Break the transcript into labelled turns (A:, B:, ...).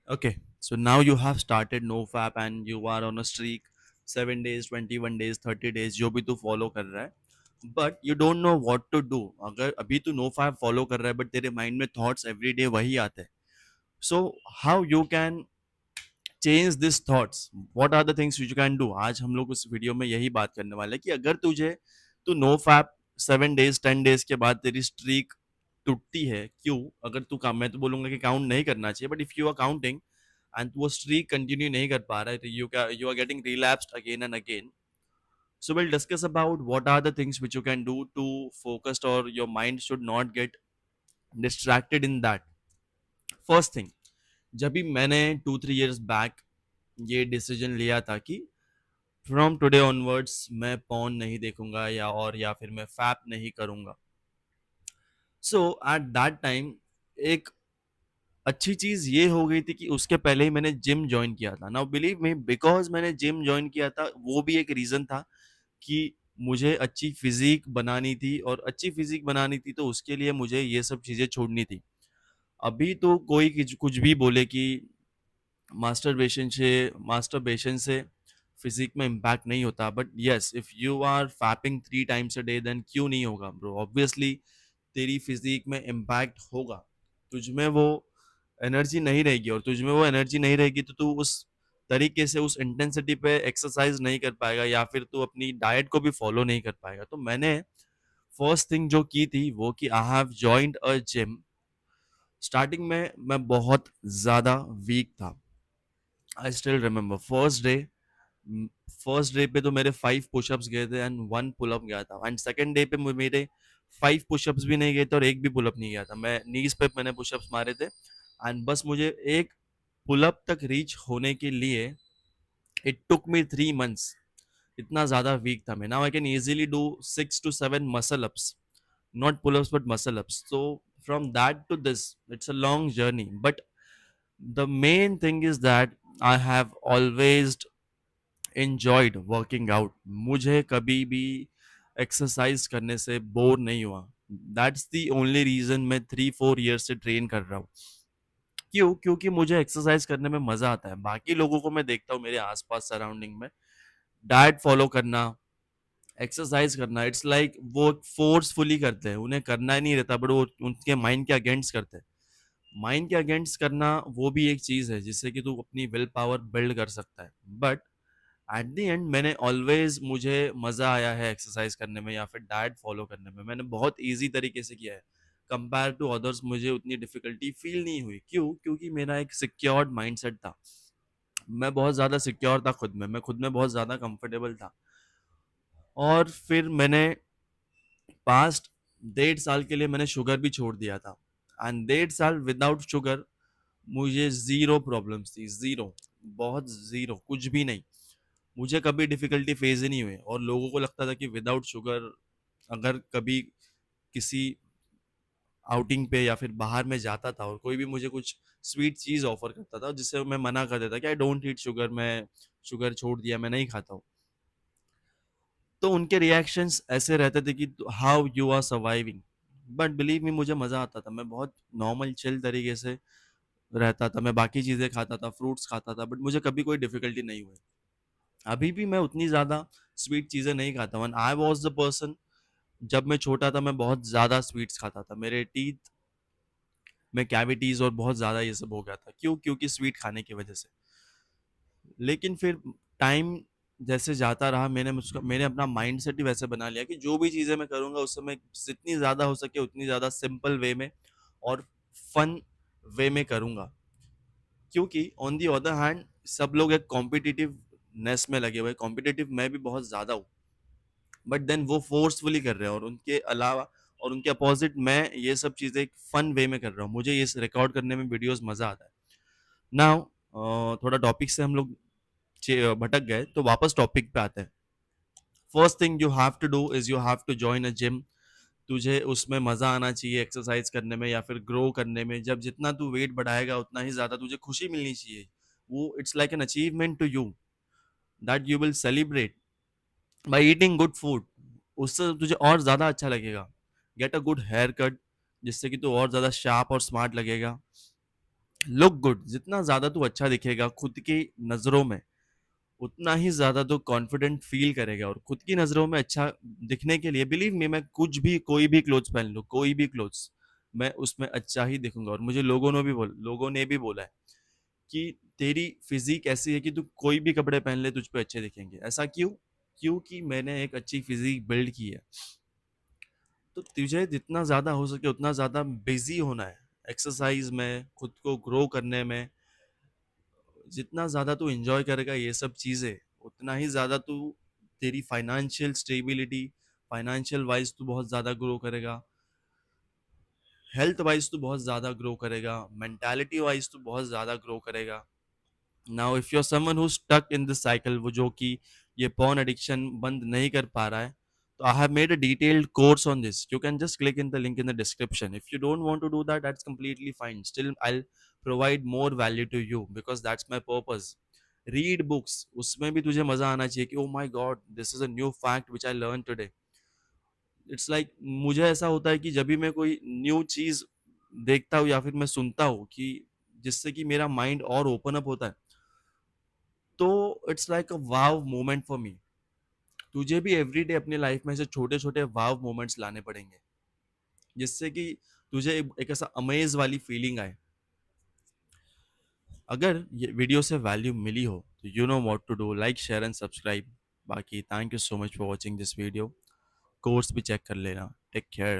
A: Okay, so now you have started NoFap and you are on a streak 7 days, 21 days, 30 days जो भी तू follow कर रहा है but you don't know what to do. अगर अभी तू NoFap follow कर रहा है but तेरे mind में thoughts every day वही आते हैं. So how you can change these thoughts? What are the things which you can do? आज हम लोग उस वीडियो में यही बात करने वाले हैं कि अगर तू NoFap 7 days 10 days के बाद तेरी स्ट्रीक टूटती है क्यों? अगर तू काम मैं तो बोलूंगा कि काउंट नहीं करना चाहिए but if you are counting and वो स्ट्रीक कंटिन्यू नहीं कर पा रहा है तो you are getting relapsed again and again. So we'll discuss about what are the things which you can do to focus or your mind should not get distracted in that. First thing, जब भी मैंने 2-3 years back ये decision लिया था कि from today onwards मैं pawn नहीं देखूंगा या फिर मैं फैप नहीं करूंगा. सो एट दैट टाइम एक अच्छी चीज ये हो गई थी कि उसके पहले ही मैंने जिम ज्वाइन किया था. नाउ बिलीव मी, बिकॉज मैंने जिम ज्वाइन किया था वो भी एक रीजन था कि मुझे अच्छी फिजिक बनानी थी और अच्छी फिजिक बनानी थी तो उसके लिए मुझे ये सब चीजें छोड़नी थी. अभी तो कोई कुछ भी बोले कि मास्टरबेशन से फिजिक में इम्पैक्ट नहीं होता but yes if you are fapping 3 times a day then क्यों नहीं होगा ब्रो. ऑब्वियसली तेरी फिजिक में इम्पैक्ट होगा. तुझमें वो एनर्जी नहीं रहेगी और तुझमें वो एनर्जी नहीं रहेगी तो तू उस तरीके से उस इंटेंसिटी पे एक्सरसाइज नहीं कर पाएगा या फिर तू अपनी डाइट को भी फॉलो नहीं कर पाएगा. तो मैंने फर्स्ट थिंग जो की थी वो कि I have joined a gym. Starting में मैं बहुत ज़्यादा वीक था. I still remember first day पे तो मेरे 5 पुशअप्स गए थे एंड 1 पुलअप गया था एंड सेकेंड डे पे मेरे 5 पुशअप्स भी नहीं गए थे और एक भी पुलअप नहीं गया था. मैं नीज पे मैंने पुशअप्स मारे थे एंड बस मुझे एक पुलअप तक रीच होने के लिए इट टुक मी 3 months. इतना ज़्यादा वीक था मैं. Now I can easily do 6 to 7 muscle ups, not pull-ups but muscle ups. So from that to this it's a long journey but the main thing is that I have always enjoyed working out. मुझे कभी भी exercise करने से bore नहीं हुआ. That's the only reason मैं 3-4 year से train कर रहा हूँ. क्यों? क्योंकि मुझे एक्सरसाइज करने में मजा आता है. बाकी लोगों को मैं देखता हूँ मेरे आसपास सराउंडिंग में डाइट फॉलो करना, एक्सरसाइज करना, इट्स लाइक वो फोर्सफुली करते हैं. उन्हें करना ही नहीं रहता बट वो उनके माइंड के अगेंस्ट करते हैं. माइंड के अगेंस्ट करना वो भी एक चीज है जिससे कि तू अपनी विल पावर बिल्ड कर सकता है बट एट द एंड मैंने ऑलवेज मुझे मजा आया है एक्सरसाइज करने में या फिर डाइट फॉलो करने में. मैंने बहुत इजी तरीके से किया है. कंपेयर टू अदर्स मुझे उतनी डिफिकल्टी फील नहीं हुई. क्यों? क्योंकि मेरा एक सिक्योर्ड माइंडसेट था. मैं बहुत ज़्यादा सिक्योर था खुद में. मैं खुद में बहुत ज़्यादा कंफर्टेबल था. और फिर मैंने पास्ट 1.5 साल के लिए मैंने शुगर भी छोड़ दिया था एंड 1.5 साल विदाउट शुगर मुझे ज़ीरो प्रॉब्लम्स थी. ज़ीरो, बहुत ज़ीरो, कुछ भी नहीं. मुझे कभी डिफ़िकल्टी फेस ही नहीं हुई और लोगों को लगता था कि विदाउट शुगर अगर कभी किसी आउटिंग पे या फिर बाहर में जाता था और कोई भी मुझे कुछ स्वीट चीज़ ऑफ़र करता था जिससे मैं मना कर देता कि आई डोंट ईट शुगर, मैं शुगर छोड़ दिया, मैं नहीं खाता हूँ. तो उनके रिएक्शंस ऐसे रहते थे कि how you are surviving. But believe me मुझे मज़ा आता था. मैं बहुत नॉर्मल चिल तरीके से रहता था. मैं बाकी चीज़ें खाता था, फ्रूट्स खाता था बट मुझे कभी कोई डिफ़िकल्टी नहीं हुई. अभी भी मैं उतनी ज़्यादा स्वीट चीज़ें नहीं खाता हूँ. आई वाज द पर्सन, जब मैं छोटा था मैं बहुत ज़्यादा स्वीट्स खाता था. मेरे टीथ में कैविटीज़ और बहुत ज़्यादा ये सब हो गया था. क्यों? क्योंकि स्वीट खाने की वजह से. लेकिन फिर टाइम जैसे जाता रहा मैंने अपना माइंडसेट ही वैसे बना लिया कि जो भी चीज़ें मैं करूँगा उससे मैं जितनी ज़्यादा हो सके उतनी ज़्यादा सिंपल वे में और फन वे में करूँगा. क्योंकि ऑन दी अदर हैंड सब लोग एक कॉम्पिटिटिवनेस में लगे हुए हैं. कॉम्पिटिटिव मैं भी बहुत ज़्यादा हूँ बट देन वो फोर्सफुली कर रहे हैं और उनके अलावा और उनके अपोजिट मैं ये सब चीज़ें एक फन वे में कर रहा हूँ. मुझे ये रिकॉर्ड करने में वीडियोस मज़ा आता है. नाउ थोड़ा टॉपिक से हम लोग भटक गए तो वापस टॉपिक पे आते हैं. First thing you have to do is you have to join a gym. तुझे उसमें मज़ा आना चाहिए एक्सरसाइज करने में या फिर ग्रो करने में. जब जितना तू वेट बढ़ाएगा उतना ही ज़्यादा तुझे खुशी मिलनी चाहिए. वो it's like an achievement to you that you will celebrate by eating good food. उससे तुझे और ज़्यादा अच्छा लगेगा. Get a good haircut जिससे कि तू और ज़्यादा शार्प और स्मार्ट लगेगा. लुक गुड, जितना ज़्यादा तू अच्छा दिखेगा खुद की नज़रों में, उतना ही ज़्यादा तू कॉन्फिडेंट फ़ील करेगा। और खुद की नज़रों में अच्छा दिखने के लिए बिलीव मी, मैं कुछ भी कोई भी क्लोथ्स पहन लूँ, कोई भी क्लोथ्स, मैं उसमें अच्छा ही दिखूँगा। और मुझे लोगों ने भी बोला है कि तेरी फ़िज़ीक ऐसी है कि तू कोई भी कपड़े पहन ले तुझ पे अच्छे दिखेंगे। ऐसा क्यों? क्योंकि मैंने एक अच्छी फ़िज़ीक बिल्ड की है। तो तुझे जितना ज़्यादा हो सके उतना ज़्यादा बिज़ी होना है, एक्सरसाइज़ में, खुद को ग्रो करने में। जितना ज़्यादा तू एन्जॉय करेगा ये सब चीज़ें, उतना ही ज़्यादा तू तेरी फाइनेंशियल स्टेबिलिटी, फाइनेंशियल वाइज़ तू बहुत ज़्यादा ग्रो करेगा, हेल्थ वाइज़ तू बहुत ज़्यादा ग्रो करेगा, मेंटालिटी वाइज़ तू बहुत ज़्यादा ग्रो करेगा। Now if you are someone who stuck in this cycle, वो जो कि ये पॉर्न एडिक्शन बंद नहीं कर पा रहा है, तो I have made a detailed course on this, you can just click in the link in the description. If you don't want to do that, that's completely fine, still I provide more value to you because that's my purpose. Read books, उसमें भी तुझे मजा आना चाहिए कि oh my god, this is a new fact which I learn today. It's like मुझे ऐसा होता है कि जब भी मैं कोई न्यू चीज देखता हूँ या फिर मैं सुनता हूँ कि जिससे कि मेरा माइंड और ओपन अप होता है, तो it's like a wow moment for me. तुझे भी एवरीडे अपनी लाइफ में से छोटे छोटे वाव मोमेंट्स लाने पड़ेंगे, जिससे कि तुझे एक ऐसा अमेज वाली फीलिंग आए। अगर ये वीडियो से वैल्यू मिली हो तो you know what to do, like share and subscribe. बाकी thank you so much for watching this video. Course भी चेक कर लेना। Take care.